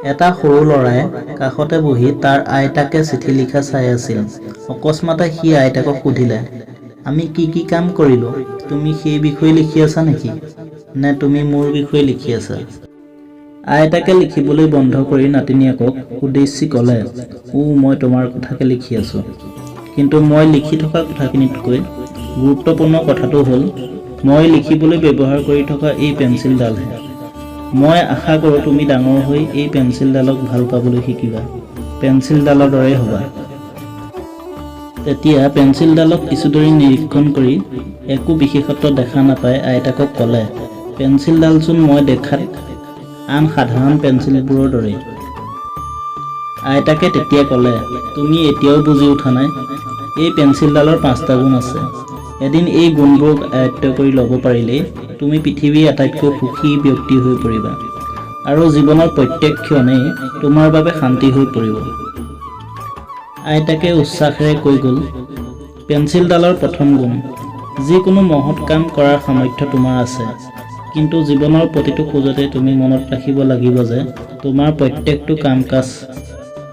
এটা সৰু ল'ৰাই কাষতে বহি তাৰ আইতাকে চিঠি লিখা চাই আছিল। অকস্মাতে সি আইতাকক সুধিলে, আমি কি কি কাম কৰিলোঁ? তুমি সেই বিষয়ে লিখি আছা নেকি? নে তুমি মোৰ বিষয়ে লিখি আছা? আইতাকে লিখিবলৈ বন্ধ কৰি নাতিনীয়েকক উদ্দেশ্যি ক'লে, মই তোমাৰ কথাকে লিখি আছোঁ। কিন্তু মই লিখি থকা কথাখিনিতকৈ গুৰুত্বপূৰ্ণ কথাটো হ'ল, মই লিখিবলৈ ব্যৱহাৰ কৰি থকা এই পেঞ্চিলডালহে। মই আশা কৰোঁ তুমি ডাঙৰ হৈ এই পেঞ্চিলডালক ভাল পাবলৈ শিকিবা। পেঞ্চিলডালৰ দৰে হ'বা। তেতিয়া পেঞ্চিলডালক কিছুদৰি নিৰীক্ষণ কৰি একো বিশেষত্ব দেখা নাপাই আইতাকক ক'লে, পেঞ্চিলডালচোন মই দেখাত আন সাধাৰণ পেঞ্চিলবোৰৰ দৰে। আইতাকে তেতিয়া ক'লে, তুমি এতিয়াও বুজি উঠা নাই? এই পেঞ্চিলডালৰ 5টা গুণ আছে। এদিন এই গুণবোৰক আয়ত্ব কৰি ল'ব পাৰিলেই তুমি পৃথিৱীৰ আটাইতকৈ সুখী ব্যক্তি হৈ পৰিবা আৰু জীৱনৰ প্ৰত্যেক ক্ষণেই তোমাৰ বাবে শান্তি হৈ পৰিব। আইতাকে উচ্ছ্বাসেৰে কৈ গ'ল, পেঞ্চিলডালৰ প্ৰথম গুণ, যিকোনো মহৎ কাম কৰাৰ সামৰ্থ্য তোমাৰ আছে। কিন্তু জীৱনৰ প্ৰতিটো খোজতে তুমি মনত ৰাখিব লাগিব যে তোমাৰ প্ৰত্যেকটো কাম-কাজ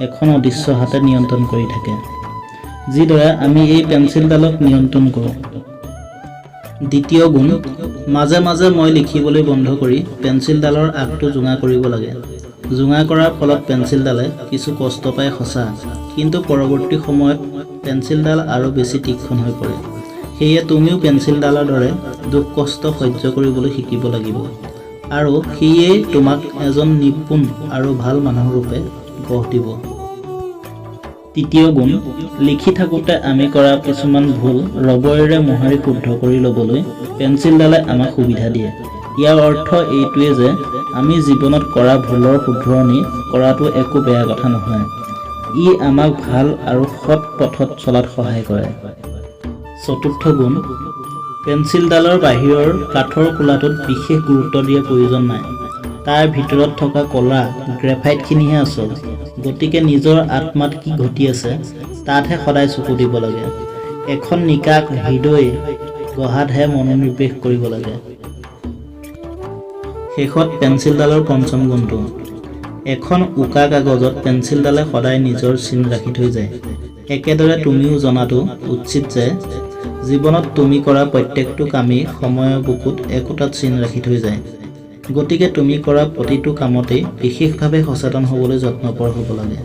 এখন অদৃশ্য হাতে নিয়ন্ত্ৰণ কৰি থাকে, যিদৰে আমি এই পেঞ্চিলডালক নিয়ন্ত্ৰণ কৰোঁ। দ্বিতীয় গুণ, মাজে মাজে মই লিখিবলৈ বন্ধ কৰি পেঞ্চিলডালৰ আগটো জোঙা কৰিব লাগে। জোঙা কৰাৰ ফলত পেঞ্চিলডালে কিছু কষ্ট পায় সঁচা, কিন্তু পৰৱৰ্তী সময়ত পেঞ্চিলডাল আৰু বেছি তীক্ষ্ণ হৈ পৰে। সেয়ে তুমিও পেঞ্চিলডালৰ দৰে দুখ কষ্ট সহ্য কৰিবলৈ শিকিব লাগিব, আৰু সেয়েই তোমাক এজন নিপুণ আৰু ভাল মানুহৰূপে গঢ় দিব। তৃতীয় গুণ, লিখি থাকোঁতে আমি কৰা কিছুমান ভুল ৰবৰেৰে মোহাৰি শুদ্ধ কৰি ল'বলৈ পেঞ্চিলডালে আমাক সুবিধা দিয়ে। ইয়াৰ অৰ্থ এইটোৱে যে আমি জীৱনত কৰা ভুলৰ শুধৰণি কৰাটো একো বেয়া কথা নহয়। ই আমাক ভাল আৰু সৎ পথত চলাত সহায় কৰে। চতুৰ্থ গুণ, পেঞ্চিলডালৰ বাহিৰৰ কাঠৰ খোলাটোত বিশেষ গুৰুত্ব দিয়াৰ প্ৰয়োজন নাই। তাৰ ভিতৰত থকা ক'লা গ্ৰেফাইটখিনিহে আচল। গতিকে নিজৰ আত্মাত কি ঘটি আছে তাতহে সদায় চকু দিব লাগে। এখন নিকাষ হৃদয় গঢ়াতহে মনোনিৱেশ কৰিব লাগে। শেষত পেঞ্চিলডালৰ পঞ্চম গুণটো, এখন উকা কাগজত পেঞ্চিলডালে সদায় নিজৰ চিন ৰাখি থৈ যায়। একেদৰে তুমিও জনাটো উচিত যে জীৱনত তুমি কৰা প্ৰত্যেকটো কামেই সময়ৰ বুকুত একোটা চিন ৰাখি থৈ যায়। গতিকে তুমি কৰা প্ৰতিটো কামতেই বিশেষভাৱে সচেতন হ'বলৈ যত্নপৰ হ'ব লাগে।